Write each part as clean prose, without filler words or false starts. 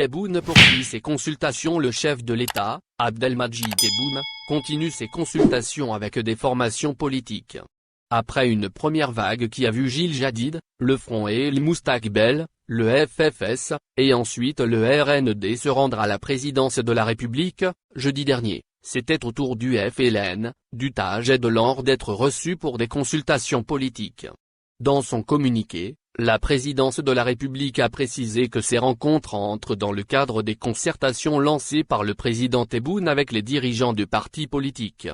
Tebboune poursuit ses consultations. Le chef de l'État, Abdelmadjid Tebboune, continue ses consultations avec des formations politiques. Après une première vague qui a vu Gil Jadid, le Front et El Moustakbel, le FFS, et ensuite le RND se rendre à la présidence de la République, jeudi dernier, c'était au tour du FLN, du Taj et de l'Or d'être reçus pour des consultations politiques. Dans son communiqué, la présidence de la République a précisé que ces rencontres entrent dans le cadre des concertations lancées par le président Tebboune avec les dirigeants de partis politiques.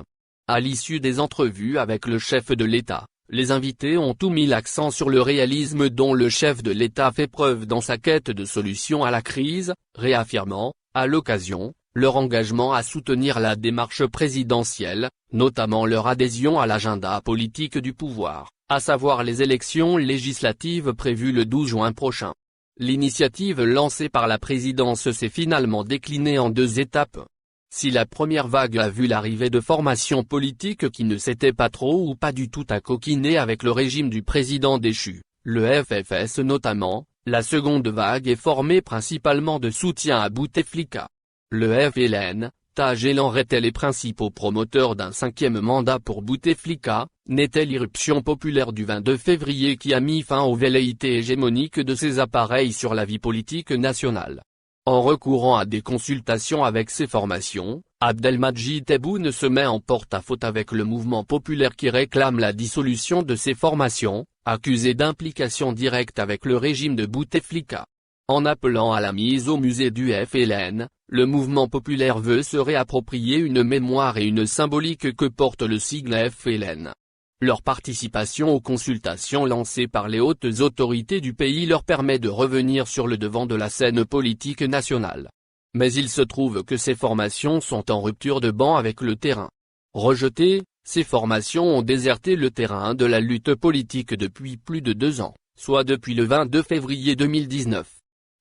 À l'issue des entrevues avec le chef de l'État, les invités ont tous mis l'accent sur le réalisme dont le chef de l'État fait preuve dans sa quête de solution à la crise, réaffirmant, à l'occasion, leur engagement à soutenir la démarche présidentielle, notamment leur adhésion à l'agenda politique du pouvoir, à savoir les élections législatives prévues le 12 juin prochain. L'initiative lancée par la présidence s'est finalement déclinée en 2 étapes. Si la première vague a vu l'arrivée de formations politiques qui ne s'étaient pas trop ou pas du tout à coquiner avec le régime du président déchu, le FFS notamment, la seconde vague est formée principalement de soutien à Bouteflika. Le FLN, Taj et l'Or étaient les principaux promoteurs d'un 5e mandat pour Bouteflika, n'était l'irruption populaire du 22 février qui a mis fin aux velléités hégémoniques de ces appareils sur la vie politique nationale. En recourant à des consultations avec ces formations, Abdelmadjid Tebboune se met en porte-à-faux avec le mouvement populaire qui réclame la dissolution de ces formations, accusé d'implication directe avec le régime de Bouteflika. En appelant à la mise au musée du FLN, le mouvement populaire veut se réapproprier une mémoire et une symbolique que porte le sigle FLN. Leur participation aux consultations lancées par les hautes autorités du pays leur permet de revenir sur le devant de la scène politique nationale. Mais il se trouve que ces formations sont en rupture de banc avec le terrain. Rejetées, ces formations ont déserté le terrain de la lutte politique depuis plus de 2 ans, soit depuis le 22 février 2019.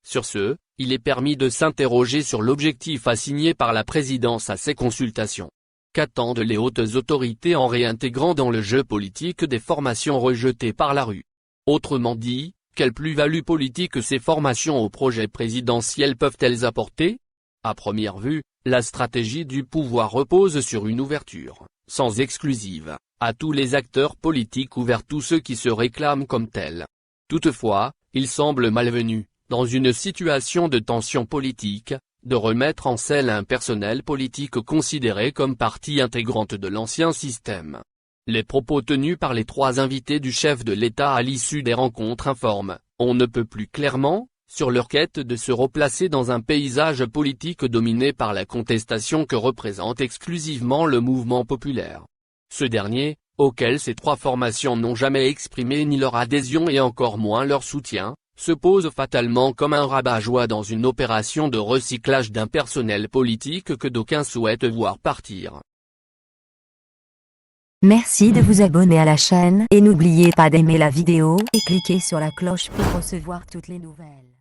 Sur ce, il est permis de s'interroger sur l'objectif assigné par la présidence à ces consultations. Qu'attendent les hautes autorités en réintégrant dans le jeu politique des formations rejetées par la rue? Autrement dit, quelle plus-value politique ces formations au projet présidentiel peuvent-elles apporter? À première vue, la stratégie du pouvoir repose sur une ouverture, sans exclusive, à tous les acteurs politiques ou vers tous ceux qui se réclament comme tels. Toutefois, il semble malvenu, dans une situation de tension politique, de remettre en scène un personnel politique considéré comme partie intégrante de l'ancien système. Les propos tenus par les 3 invités du chef de l'État à l'issue des rencontres informent, on ne peut plus clairement, sur leur quête de se replacer dans un paysage politique dominé par la contestation que représente exclusivement le mouvement populaire. Ce dernier, auquel ces 3 formations n'ont jamais exprimé ni leur adhésion et encore moins leur soutien, se pose fatalement comme un rabat-joie dans une opération de recyclage d'un personnel politique que d'aucuns souhaitent voir partir. Merci de vous abonner à la chaîne et n'oubliez pas d'aimer la vidéo et cliquer sur la cloche pour recevoir toutes les nouvelles.